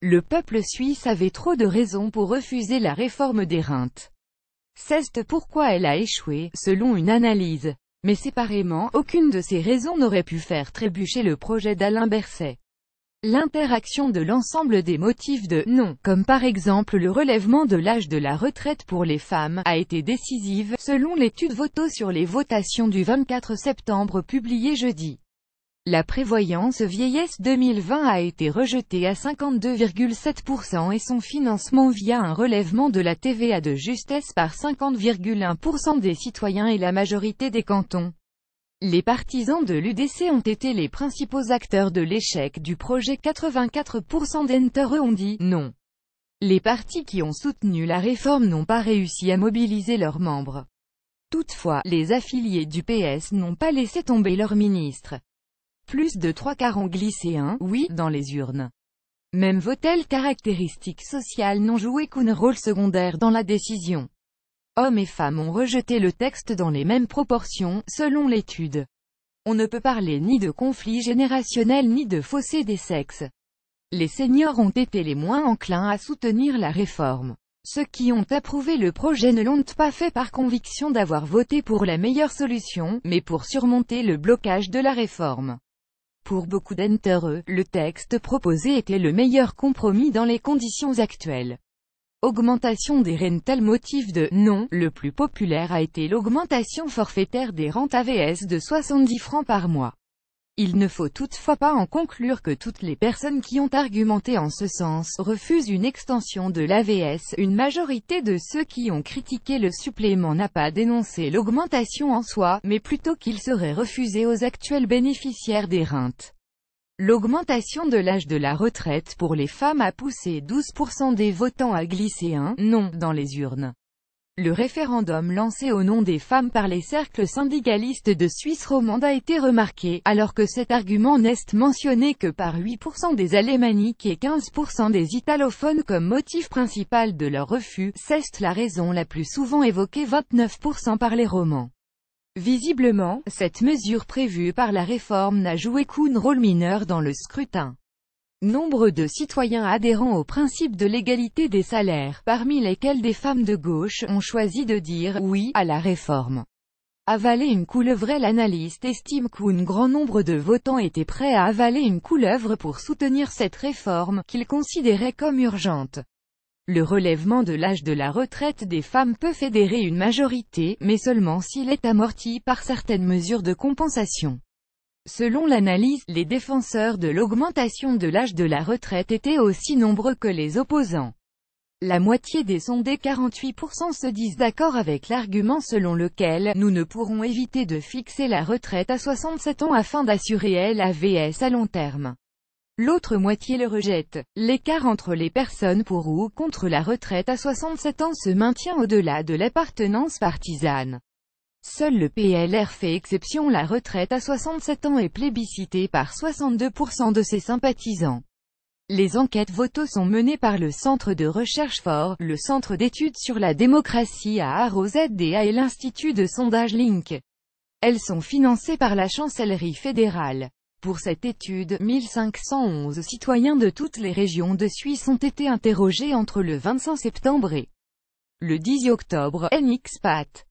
Le peuple suisse avait trop de raisons pour refuser la réforme des rentes. C'est pourquoi elle a échoué, selon une analyse. Mais séparément, aucune de ces raisons n'aurait pu faire trébucher le projet d'Alain Berset. L'interaction de l'ensemble des motifs de « non », comme par exemple le relèvement de l'âge de la retraite pour les femmes, a été décisive, selon l'étude Voto sur les votations du 24 septembre publiée jeudi. La prévoyance vieillesse 2020 a été rejetée à 52,7% et son financement via un relèvement de la TVA de justesse par 50,1% des citoyens et la majorité des cantons. Les partisans de l'UDC ont été les principaux acteurs de l'échec du projet. 84% d'entre eux ont dit « non ». Les partis qui ont soutenu la réforme n'ont pas réussi à mobiliser leurs membres. Toutefois, les affiliés du PS n'ont pas laissé tomber leur ministre. Plus de 3/4 ont glissé un « oui » dans les urnes. Même vos-telles caractéristiques sociales n'ont joué qu'un rôle secondaire dans la décision. Hommes et femmes ont rejeté le texte dans les mêmes proportions, selon l'étude. On ne peut parler ni de conflit générationnel ni de fossé des sexes. Les seniors ont été les moins enclins à soutenir la réforme. Ceux qui ont approuvé le projet ne l'ont pas fait par conviction d'avoir voté pour la meilleure solution, mais pour surmonter le blocage de la réforme. Pour beaucoup d'entre eux, le texte proposé était le meilleur compromis dans les conditions actuelles. Augmentation des rentes. Le motif de « non » le plus populaire a été l'augmentation forfaitaire des rentes AVS de 70 francs par mois. Il ne faut toutefois pas en conclure que toutes les personnes qui ont argumenté en ce sens refusent une extension de l'AVS. Une majorité de ceux qui ont critiqué le supplément n'a pas dénoncé l'augmentation en soi, mais plutôt qu'il serait refusé aux actuels bénéficiaires des rentes. L'augmentation de l'âge de la retraite pour les femmes a poussé 12% des votants à glisser un « non » dans les urnes. Le référendum lancé au nom des femmes par les cercles syndicalistes de Suisse romande a été remarqué, alors que cet argument n'est mentionné que par 8% des alémaniques et 15% des italophones comme motif principal de leur refus. C'est la raison la plus souvent évoquée, 29% par les romans. Visiblement, cette mesure prévue par la réforme n'a joué qu'un rôle mineur dans le scrutin. Nombre de citoyens adhérant au principe de l'égalité des salaires, parmi lesquels des femmes de gauche, ont choisi de dire « oui » à la réforme. Avaler une couleuvre. L'analyste estime qu'un grand nombre de votants étaient prêts à avaler une couleuvre pour soutenir cette réforme, qu'ils considéraient comme urgente. Le relèvement de l'âge de la retraite des femmes peut fédérer une majorité, mais seulement s'il est amorti par certaines mesures de compensation. Selon l'analyse, les défenseurs de l'augmentation de l'âge de la retraite étaient aussi nombreux que les opposants. La moitié des sondés, 48%, se disent d'accord avec l'argument selon lequel « nous ne pourrons éviter de fixer la retraite à 67 ans afin d'assurer l'AVS à long terme ». L'autre moitié le rejette. L'écart entre les personnes pour ou contre la retraite à 67 ans se maintient au-delà de l'appartenance partisane. Seul le PLR fait exception. La retraite à 67 ans est plébiscitée par 62% de ses sympathisants. Les enquêtes Voto sont menées par le Centre de recherche Fort, le Centre d'études sur la démocratie à AROZDA et l'Institut de sondage Link. Elles sont financées par la Chancellerie fédérale. Pour cette étude, 1511 citoyens de toutes les régions de Suisse ont été interrogés entre le 25 septembre et le 10 octobre. NXPAT.